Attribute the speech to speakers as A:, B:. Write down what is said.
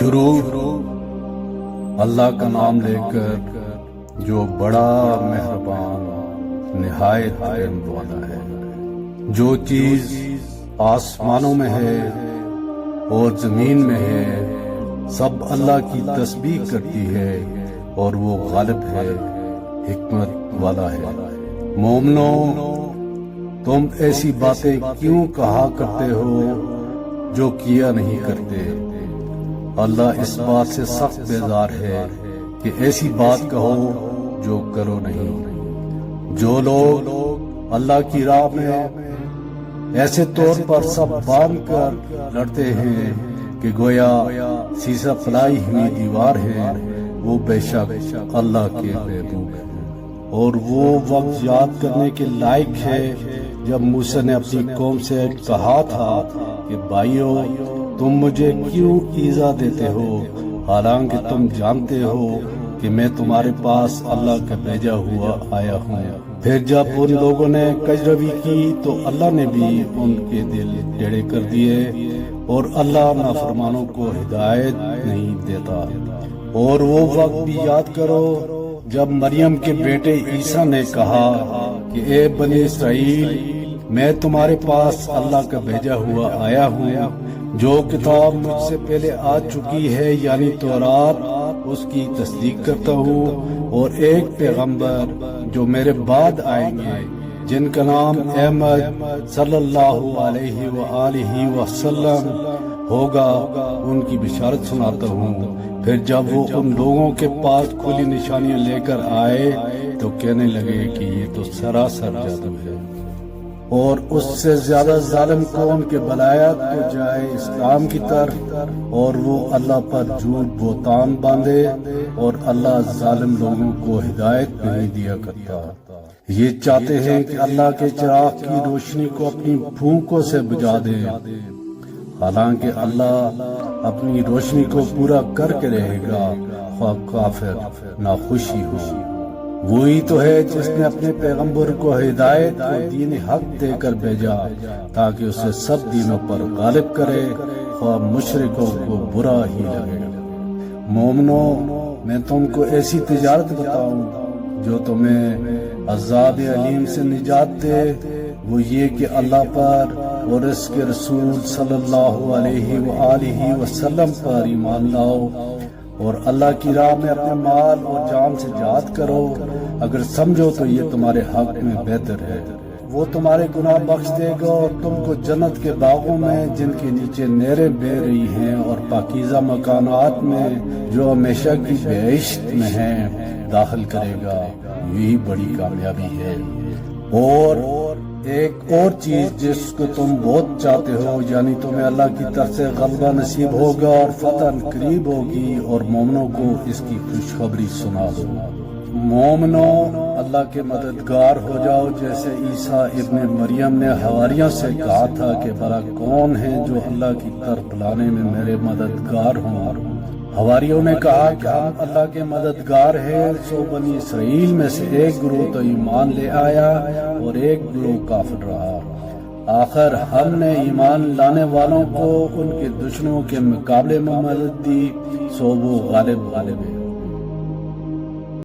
A: شروع اللہ کا نام لے کر جو بڑا مہربان نہایت رحم والا ہے۔ جو چیز آسمانوں میں ہے اور زمین میں ہے سب اللہ کی تسبیح کرتی ہے اور وہ غالب ہے، حکمت والا ہے۔ مومنو، تم ایسی باتیں کیوں کہا کرتے ہو جو کیا نہیں کرتے؟ اللہ اس بات سے سخت بیزار ہے کہ ایسی بات کہو جو کرو نہیں۔ جو لوگ اللہ کی راہ میں ایسے طور پر سب باندھ کر لڑتے ہیں کہ گویا سیسا پلائی ہوئی دیوار ہے، وہ بے شک اللہ کے محبوب ہیں۔ اور وہ وقت یاد کرنے کے لائق ہے جب موسیٰ نے اپنی قوم سے کہا تھا کہ بھائیو، تم مجھے کیوں ایذا دیتے ہو حالانکہ تم جانتے ہو کہ میں تمہارے پاس اللہ کا بھیجا ہوا آیا ہوں۔ پھر جب ان لوگوں نے کجروی کی تو اللہ نے بھی ان کے دل ٹیڑھے کر دیے، اور اللہ نافرمانوں کو ہدایت نہیں دیتا۔ اور وہ وقت بھی یاد کرو جب مریم کے بیٹے عیسیٰ نے کہا کہ اے بنی اسرائیل، میں تمہارے پاس اللہ کا بھیجا ہوا آیا ہوں، جو کتاب مجھ سے پہلے آ چکی ہے یعنی تورات، اس کی تصدیق کرتا ہوں، اور ایک پیغمبر جو میرے بعد آئیں گے جن کا نام احمد صلی اللہ علیہ وآلہ وسلم ہوگا، ان کی بشارت سناتا ہوں۔ پھر جب وہ ان لوگوں کے پاس کھلی نشانیاں لے کر آئے تو کہنے لگے کہ یہ تو سراسر جادو ہے، اور اس سے زیادہ ظالم کون کے بلایت تو جائے اسلام کی طرف، اور وہ اللہ پر جھوٹ بہتان باندھے، اور اللہ ظالم لوگوں کو ہدایت نہیں دیا کرتا۔ یہ چاہتے ہیں کہ اللہ کے چراغ کی روشنی کو اپنی پھونکوں سے بجھا دے، حالانکہ اللہ اپنی روشنی کو پورا کر کے رہے گا، خواہ کافر ناخوشی ہو۔ وہی تو ہے جس نے اپنے پیغمبر کو ہدایت اور دین حق دے کر بھیجا تاکہ اسے سب دینوں پر غالب کرے، خواہ مشرکوں کو برا ہی لگے۔ مومنو، میں تم کو ایسی تجارت بتاؤں جو تمہیں عذاب علیم سے نجات دے، وہ یہ کہ اللہ پر اور اس کے رسول صلی اللہ علیہ وآلہ وسلم پر ایمان لاؤ، اور اللہ کی راہ میں اپنے مال اور جان سے جہاد کرو، اگر سمجھو تو یہ تمہارے حق میں بہتر ہے۔ وہ تمہارے گناہ بخش دے گا اور تم کو جنت کے باغوں میں جن کے نیچے نہریں بہہ رہی ہیں اور پاکیزہ مکانات میں جو ہمیشہ کی بہشت میں ہیں داخل کرے گا۔ یہی بڑی کامیابی ہے۔ اور ایک اور چیز جس کو تم بہت چاہتے ہو، یعنی تمہیں اللہ کی طرف سے غلبہ نصیب ہوگا اور فتح قریب ہوگی، اور مومنوں کو اس کی خوشخبری سنا دو۔ مومنو، اللہ کے مددگار ہو جاؤ، جیسے عیسیٰ ابن مریم نے حواریوں سے کہا تھا کہ بھلا کون ہے جو اللہ کی طرف بلانے میں میرے مددگار ہوں؟ حواریوں نے کہا کہ ہم اللہ کے مددگار ہیں۔ سو بنی اسرائیل میں سے ایک گروہ تو ایمان لے آیا اور ایک گروہ کافر رہا۔ آخر ہم نے ایمان لانے والوں کو ان کے دشمنوں کے مقابلے میں مدد دی، سو وہ غالب